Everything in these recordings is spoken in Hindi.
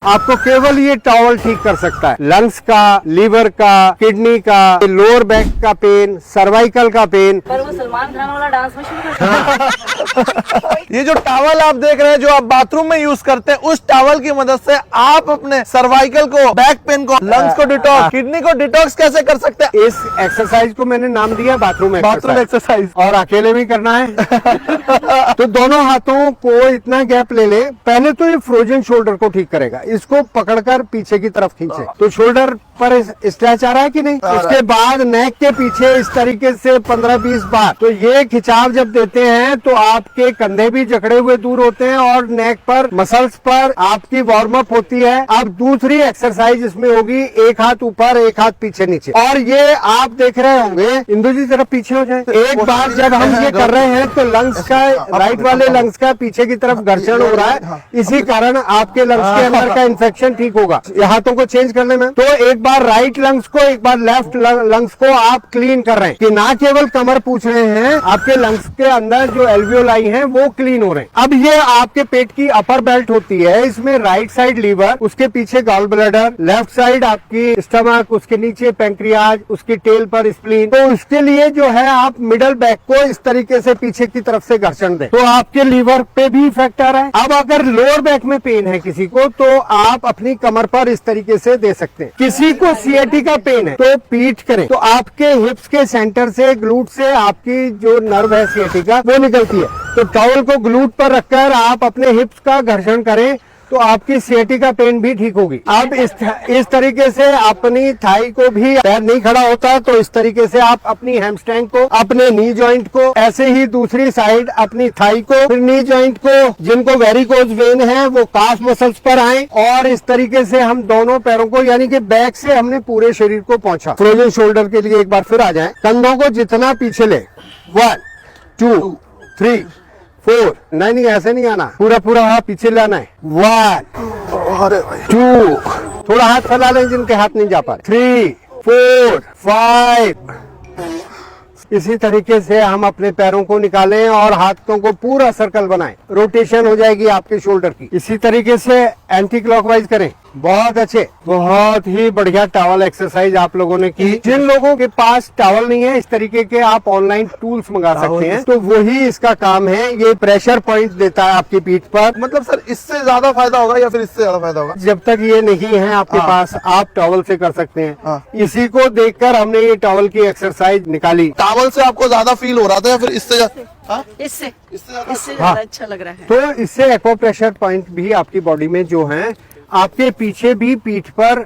आपको केवल ये टॉवल ठीक कर सकता है। लंग्स का, लीवर का, किडनी का, लोअर बैक का पेन, सर्वाइकल का पेन। पर वो सलमान खान वाला डांस में शुरू कर ये जो टॉवल आप देख रहे हैं जो आप बाथरूम में यूज करते हैं, उस टॉवल की मदद से आप अपने सर्वाइकल को, बैक पेन को, लंग्स को डिटॉक्स, किडनी को डिटॉक्स कैसे कर सकते हैं? इस एक्सरसाइज को मैंने नाम दिया बाथरूम एक्सरसाइज। और अकेले भी करना है। तो दोनों हाथों को इतना गैप ले ले। पहले तो ये फ्रोजन शोल्डर को ठीक करेगा। इसको पकड़कर पीछे की तरफ खींचे तो शोल्डर पर स्ट्रेच आ रहा है कि नहीं। उसके बाद नेक के पीछे इस तरीके से 15-20 बार। तो ये खिंचाव जब देते हैं तो आपके कंधे भी जकड़े हुए दूर होते हैं और नेक पर, मसल्स पर आपकी वार्म अप होती है। अब दूसरी एक्सरसाइज इसमें होगी, एक हाथ ऊपर, एक हाथ पीछे नीचे। और ये आप देख रहे होंगे, इंदु जी जरा पीछे हो जाए। एक बार जब हम ये कर रहे हैं तो लंग्स का, राइट वाले लंग्स का पीछे की तरफ घर्षण हो रहा है। इसी कारण आपके लंग्स के अंदर का इन्फेक्शन ठीक होगा। हाथों को चेंज कर लेना। तो एक बार राइट लंग्स को, एक बार लेफ्ट लंग्स को आप क्लीन कर रहे हैं कि ना केवल कमर पूछ रहे हैं, आपके लंग्स के अंदर जो एल्वियोलाई हैं वो क्लीन हो रहे हैं। अब ये आपके पेट की अपर बेल्ट होती है। इसमें राइट साइड लीवर, उसके पीछे गॉल ब्लैडर, लेफ्ट साइड आपकी स्टमक, उसके नीचे पैंक्रियाज, उसकी टेल पर स्प्लीन। तो उसके लिए जो है आप मिडल बैक को इस तरीके से पीछे की तरफ से घर्षण दें तो आपके लीवर पे भी इफेक्ट आ रहा है। अब अगर लोअर बैक में पेन है किसी को तो आप अपनी कमर पर इस तरीके से दे सकते हैं। किसी को सीएटी का पेन है तो पीठ करें तो आपके हिप्स के सेंटर से, ग्लूट से आपकी जो नर्व है सीएटी का वो निकलती है। तो टॉवल को ग्लूट पर रखकर आप अपने हिप्स का घर्षण करें तो आपकी सीएटी का पेन भी ठीक होगी। अब इस तरीके से अपनी थाई को भी, पैर नहीं खड़ा होता तो इस तरीके से आप अपनी हैमस्ट्रिंग को, अपने नी जॉइंट को, ऐसे ही दूसरी साइड अपनी थाई को, फिर नी जॉइंट को, जिनको वेरिकोज वेन है वो काफ मसल्स पर आए। और इस तरीके से हम दोनों पैरों को, यानी कि बैक से हमने पूरे शरीर को पहुंचा। फ्रोजन शोल्डर के लिए एक बार फिर आ जाए। कंधों को जितना पीछे ले, 1 2 3 4, नहीं ऐसे नहीं आना, पूरा हाथ पीछे लाना है। 1 2, थोड़ा हाथ फैला लें जिनके हाथ नहीं जा पा रहे। 3 4 5। इसी तरीके से हम अपने पैरों को निकालें और हाथों को पूरा सर्कल बनाएं। रोटेशन हो जाएगी आपके शोल्डर की। इसी तरीके से एंटी क्लॉकवाइज करें। बहुत अच्छे, बहुत ही बढ़िया टॉवल एक्सरसाइज आप लोगों ने की। जिन लोगों के पास टॉवल नहीं है, इस तरीके के आप ऑनलाइन टूल्स मंगा सकते हैं। तो वही इसका काम है। ये प्रेशर पॉइंट देता है आपकी पीठ पर। मतलब सर इससे ज्यादा फायदा होगा या फिर इससे ज्यादा फायदा होगा? जब तक ये नहीं है आपके पास, आप टॉवल से कर सकते हैं। इसी को देखकर हमने ये टॉवल की एक्सरसाइज निकाली। टॉवल से आपको ज्यादा फील हो रहा था या फिर इससे? इससे इससे ज्यादा अच्छा लग रहा है। तो इससे एक्वा प्रेशर पॉइंट भी आपकी बॉडी में जो है, आपके पीछे भी पीठ पर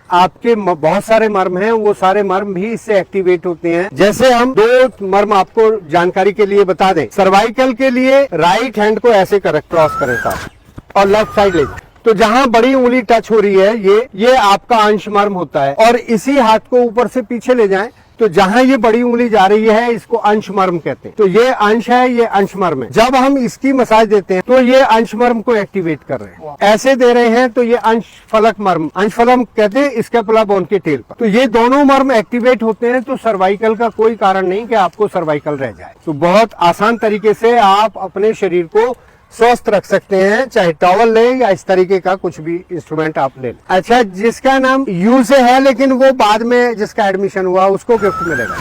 आपके बहुत सारे मर्म हैं, वो सारे मर्म भी इससे एक्टिवेट होते हैं। जैसे हम 2 मर्म आपको जानकारी के लिए बता दें। सर्वाइकल के लिए राइट हैंड को ऐसे क्रॉस करें साथ और लेफ्ट साइड ले। तो जहां बड़ी उंगली टच हो रही है, ये आपका अंश मर्म होता है। और इसी हाथ को ऊपर से पीछे ले जाएं तो जहां ये बड़ी उंगली जा रही है इसको अंश मर्म कहते हैं। तो ये अंश है, ये अंश मर्म है। जब हम इसकी मसाज देते हैं तो ये अंश मर्म को एक्टिवेट कर रहे हैं। ऐसे दे रहे हैं तो ये अंश फलक मर्म, अंश फलक कहते हैं स्कैपुला बोन के टेल पर। तो ये दोनों मर्म एक्टिवेट होते हैं तो सर्वाइकल का कोई कारण नहीं कि आपको सर्वाइकल रह जाए। तो बहुत आसान तरीके से आप अपने शरीर को स्वस्थ रख सकते हैं, चाहे टॉवल लें या इस तरीके का कुछ भी इंस्ट्रूमेंट आप ले लें। अच्छा, जिसका नाम यू से है लेकिन वो बाद में जिसका एडमिशन हुआ उसको गिफ्ट मिलेगा।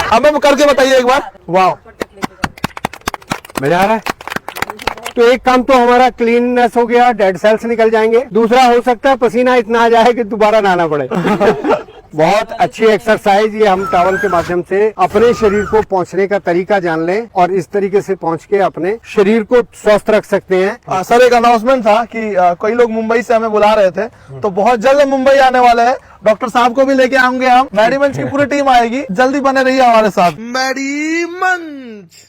हमें करके बताइए एक बार। वाह, मजा आ रहा है। तो एक काम तो हमारा क्लीननेस हो गया, डेड सेल्स निकल जाएंगे। दूसरा हो सकता है पसीना इतना आ जाए कि दोबारा नहाना पड़े। बहुत अच्छी एक्सरसाइज ये हम टॉवल के माध्यम से अपने शरीर को पहुंचने का तरीका जान लें और इस तरीके से पहुंच के अपने शरीर को स्वस्थ रख सकते हैं। सर एक अनाउंसमेंट था कि कई लोग मुंबई से हमें बुला रहे थे, तो बहुत जल्द मुंबई आने वाले हैं। डॉक्टर साहब को भी लेके आएंगे हम। मैडी मंच की पूरी टीम आएगी, जल्दी बने रहिए हमारे साथ। मैडी मंच।